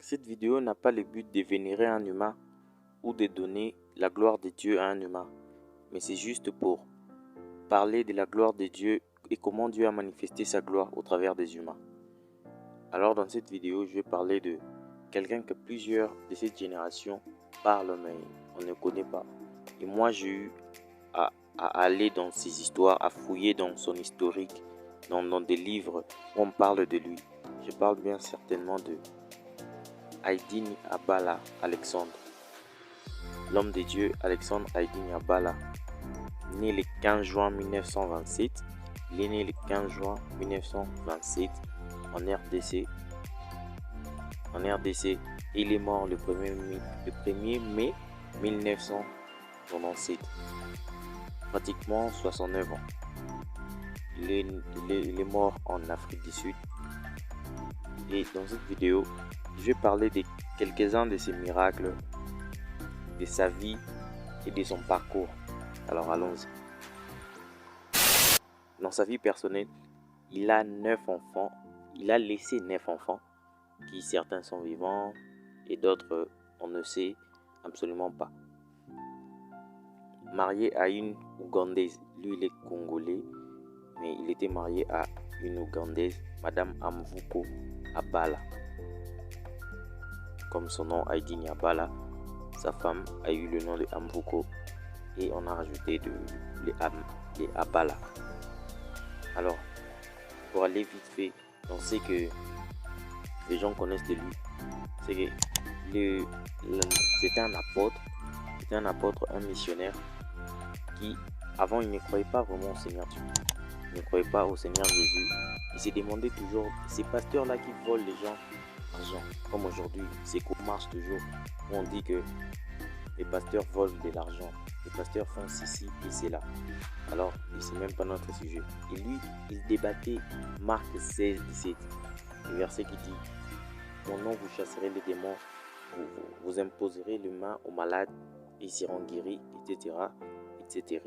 Cette vidéo n'a pas le but de vénérer un humain ou de donner la gloire de Dieu à un humain, mais c'est juste pour parler de la gloire de Dieu et comment Dieu a manifesté sa gloire au travers des humains. Alors dans cette vidéo, je vais parler de quelqu'un que plusieurs de cette génération parlent, mais on ne connaît pas. Et moi, j'ai eu à aller dans ses histoires, à fouiller dans son historique, dans des livres où on parle de lui. Je parle bien certainement de Haydn Abala Alexandre. L'homme de Dieu Alexandre Haydn Abala, né le 15 juin 1927. Il est né le 15 juin 1927 en RDC. Et il est mort le 1er mai 1997. Pratiquement 69 ans. Il est mort en Afrique du Sud. Et dans cette vidéo, je vais parler de quelques-uns de ses miracles, de sa vie et de son parcours. Alors allons-y. Dans sa vie personnelle, il a 9 enfants. Il a laissé 9 enfants, qui certains sont vivants et d'autres on ne sait absolument pas. Marié à une Ougandaise, lui il est congolais, mais il était marié à une Ougandaise, Madame Amvuko Abala. Comme son nom Haydn Abala, sa femme a eu le nom de Amvuko et on a rajouté les Abala. Alors, pour aller vite fait, on sait que les gens connaissent de lui. C'est que c'était un apôtre, un missionnaire qui, avant, il ne croyait pas vraiment au Seigneur Dieu. Il ne croyait pas au Seigneur Jésus. Il s'est demandé toujours, ces pasteurs-là qui volent les gens l'argent, comme aujourd'hui, c'est qu'on marche toujours, où on dit que les pasteurs volent de l'argent, les pasteurs font ceci et cela. Alors, c'est même pas notre sujet. Et lui, il débattait Marc 16, 17, le verset qui dit: mon nom vous chasserez les démons, vous imposerez les mains aux malades, et ils seront guéris, etc., etc.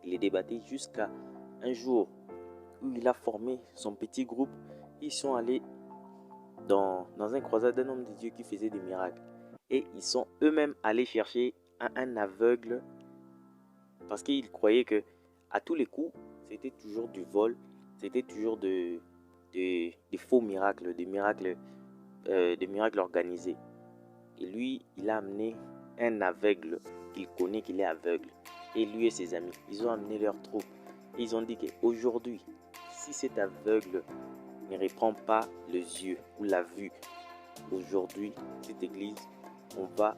Il est débatté jusqu'à un jour où il a formé son petit groupe. Ils sont allés dans un croisade d'un homme de Dieu qui faisait des miracles. Et ils sont eux-mêmes allés chercher un aveugle parce qu'ils croyaient que à tous les coups, c'était toujours du vol, c'était toujours des faux miracles, des miracles organisés. Et lui, il a amené un aveugle qu'il connaît qu'il est aveugle. Et lui et ses amis, ils ont amené leur troupe. Et ils ont dit qu'aujourd'hui, si cet aveugle ne reprend pas les yeux ou la vue, aujourd'hui, cette église, on va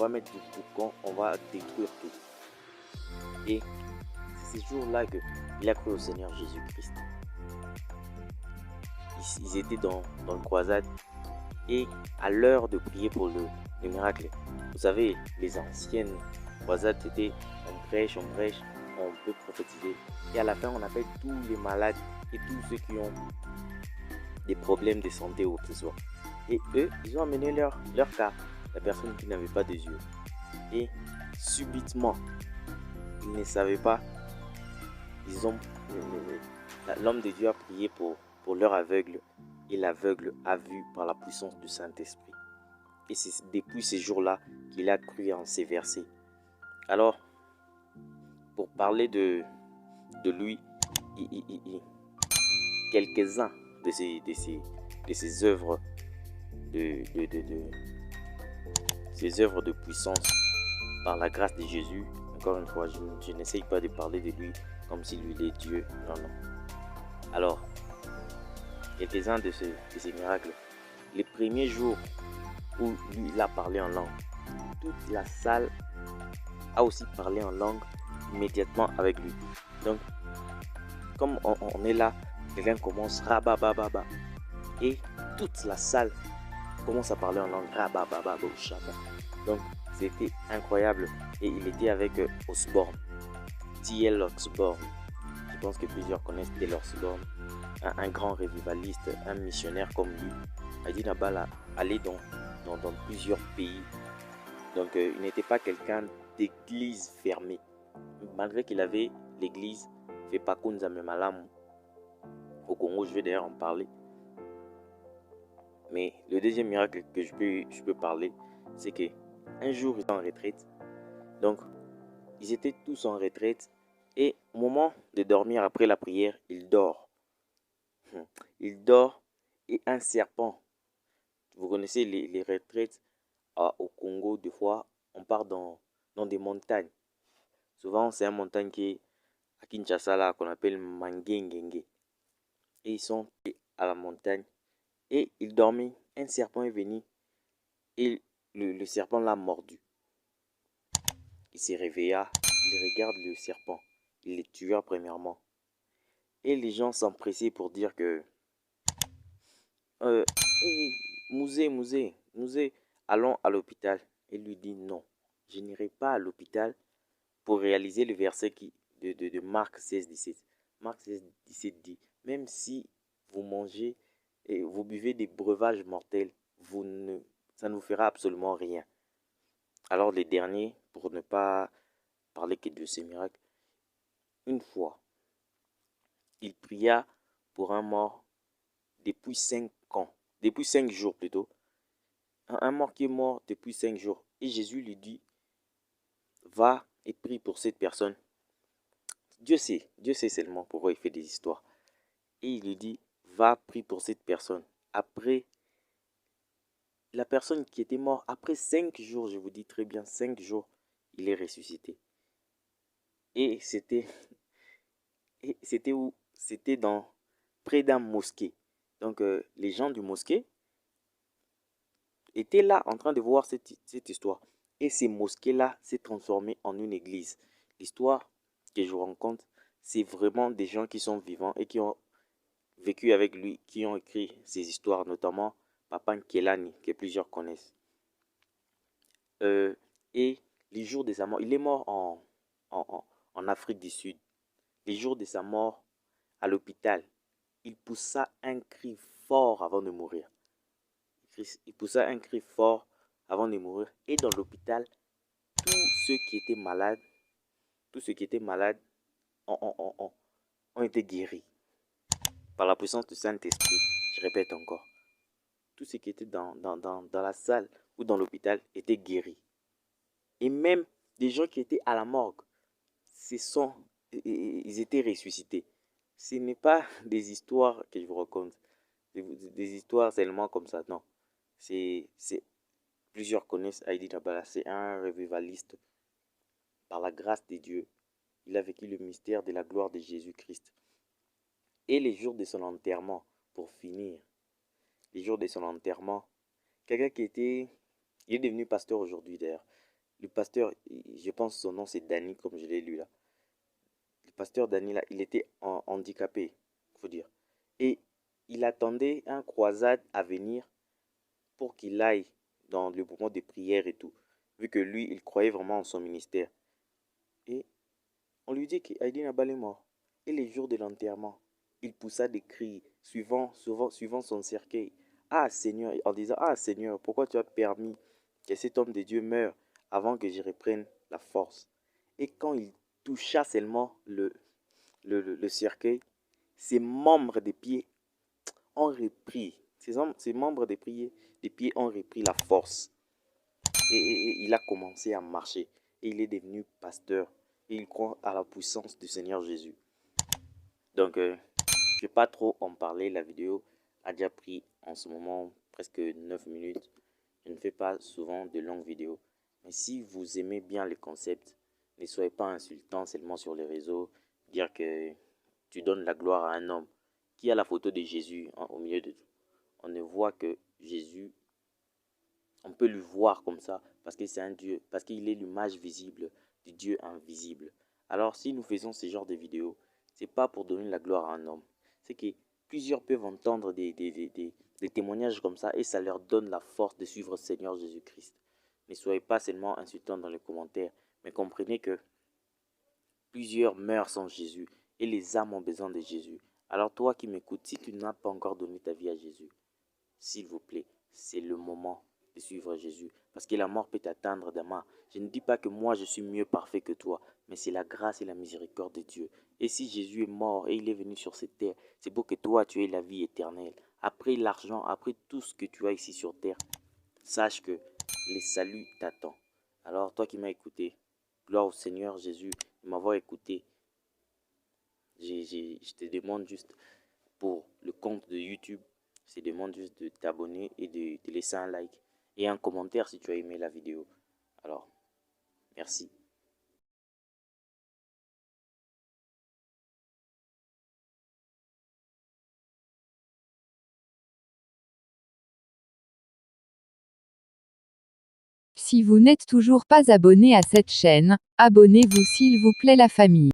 mettre du boucan, on va détruire tout. Et c'est ce jour-là qu'il a cru au Seigneur Jésus-Christ. Ils étaient dans le croisade. Et à l'heure de prier pour le miracle, vous savez, les anciennes croisades, c'était on prêche, on peut prophétiser. Et à la fin, on appelle tous les malades et tous ceux qui ont des problèmes de santé ou que ce soit. Et eux, ils ont amené leur cas, la personne qui n'avait pas de yeux. Et subitement, ils ne savaient pas, l'homme de Dieu a prié pour leur aveugle. Et l'aveugle a vu par la puissance du Saint-Esprit. Et c'est depuis ces jours-là qu'il a cru en ces versets. Alors, pour parler de lui, quelques-uns de ses œuvres ses œuvres de puissance par la grâce de Jésus. Encore une fois, je n'essaye pas de parler de lui comme si lui est Dieu. Non. Alors, quelques-uns de ces miracles. Les premiers jours où lui il a parlé en langue, toute la salle a aussi parlé en langue immédiatement avec lui. Donc, comme on est là, quelqu'un commence rabababa et toute la salle commence à parler en langue rabababa. Donc, c'était incroyable. Et il était avec Osborne, T.L. Osborne. Je pense que plusieurs connaissent T.L. Osborne. Un grand révivaliste, un missionnaire comme lui. Haydn Abala allait dans plusieurs pays. Donc il n'était pas quelqu'un d'église fermée. Malgré qu'il avait l'église Fepakunza Memalamu au Congo, je vais d'ailleurs en parler. Mais le deuxième miracle que je peux parler, c'est que un jour, ils étaient en retraite. Donc, ils étaient tous en retraite. Et au moment de dormir après la prière, il dort. Il dort et un serpent. Vous connaissez les retraites au Congo, des fois, on part dans des montagnes. Souvent, c'est une montagne qui est à Kinshasa, là, qu'on appelle Mangengenge. Et ils sont à la montagne et ils dormaient. Un serpent est venu et le serpent l'a mordu. Il se réveilla, il regarde le serpent. Il le tua premièrement. Et les gens s'empressaient pour dire que hey, Mouzé, allons à l'hôpital. Il lui dit non, je n'irai pas à l'hôpital pour réaliser le verset de Marc 16, 17. Marc 16, 17 dit, même si vous mangez et vous buvez des breuvages mortels, ça ne vous fera absolument rien. Alors les derniers, pour ne pas parler que de ces miracles, une fois, il pria pour un mort depuis 5 ans, depuis 5 jours plutôt, un mort qui est mort depuis 5 jours. Et Jésus lui dit, va et prie pour cette personne. Dieu sait seulement pourquoi il fait des histoires. Et il lui dit, va prier pour cette personne. Après, la personne qui était morte, après 5 jours, je vous dis très bien, 5 jours, il est ressuscité. Et c'était où? C'était près d'un mosquée. Donc, les gens du mosquée étaient là en train de voir cette histoire. Et ces mosquées-là s'est transformée en une église. L'histoire que je vous raconte, c'est vraiment des gens qui sont vivants et qui ont vécu avec lui, qui ont écrit ces histoires, notamment Papa Nkelani, que plusieurs connaissent. Et les jours de sa mort, il est mort en Afrique du Sud. Les jours de sa mort, à l'hôpital, il poussa un cri fort avant de mourir. Il poussa un cri fort avant de mourir. Et dans l'hôpital, tous ceux qui étaient malades, ont été guéris par la puissance du Saint-Esprit. Je répète encore. Tous ceux qui étaient dans la salle ou dans l'hôpital étaient guéris. Et même des gens qui étaient à la morgue, ils étaient ressuscités. Ce n'est pas des histoires que je vous raconte, des histoires seulement comme ça, non. Plusieurs connaissent Heidi Nabala, c'est un revivaliste. Par la grâce de Dieu, il a vécu le mystère de la gloire de Jésus-Christ. Et les jours de son enterrement, pour finir, les jours de son enterrement, quelqu'un il est devenu pasteur aujourd'hui d'ailleurs. Le pasteur, je pense son nom c'est Danny, comme je l'ai lu là. Le pasteur Danny là, il était handicapé, faut dire. Et il attendait un croisade à venir pour qu'il aille dans le mouvement de prière et tout. Vu que lui, il croyait vraiment en son ministère. Et on lui dit qu'Heidi Nabal est mort. Et les jours de l'enterrement, il poussa des cris suivant son cercueil. Ah Seigneur, en disant, ah Seigneur, pourquoi tu as permis que cet homme de Dieu meure avant que je reprenne la force? Et quand il toucha seulement le cercueil, ses membres des pieds ont repris, ses membres des pieds ont repris la force. Et il a commencé à marcher. Et il est devenu pasteur. Et il croit à la puissance du Seigneur Jésus. Donc, je ne vais pas trop en parler. La vidéo a déjà pris en ce moment presque 9 minutes. Je ne fais pas souvent de longues vidéos. Mais si vous aimez bien les concepts, ne soyez pas insultant seulement sur les réseaux. Dire que tu donnes la gloire à un homme qui a la photo de Jésus au milieu de tout. On ne voit que Jésus. On peut le voir comme ça parce que c'est un Dieu, parce qu'il est l'image visible du Dieu invisible. Alors si nous faisons ce genre de vidéos, c'est pas pour donner la gloire à un homme. C'est que plusieurs peuvent entendre des témoignages comme ça et ça leur donne la force de suivre le Seigneur Jésus-Christ. Ne soyez pas seulement insultants dans les commentaires, mais comprenez que plusieurs meurent sans Jésus et les âmes ont besoin de Jésus. Alors toi qui m'écoutes, si tu n'as pas encore donné ta vie à Jésus, s'il vous plaît, c'est le moment de suivre Jésus. Parce que la mort peut t'atteindre demain. Je ne dis pas que moi je suis mieux parfait que toi, mais c'est la grâce et la miséricorde de Dieu. Et si Jésus est mort et il est venu sur cette terre, c'est pour que toi tu aies la vie éternelle. après l'argent, après tout ce que tu as ici sur terre, sache que les saluts t'attendent. Alors toi qui m'as écouté, gloire au Seigneur Jésus de m'avoir écouté. Je te demande juste pour le compte de YouTube, je te demande juste de t'abonner et de laisser un like et un commentaire si tu as aimé la vidéo. Alors, merci. Si vous n'êtes toujours pas abonné à cette chaîne, abonnez-vous s'il vous plaît la famille.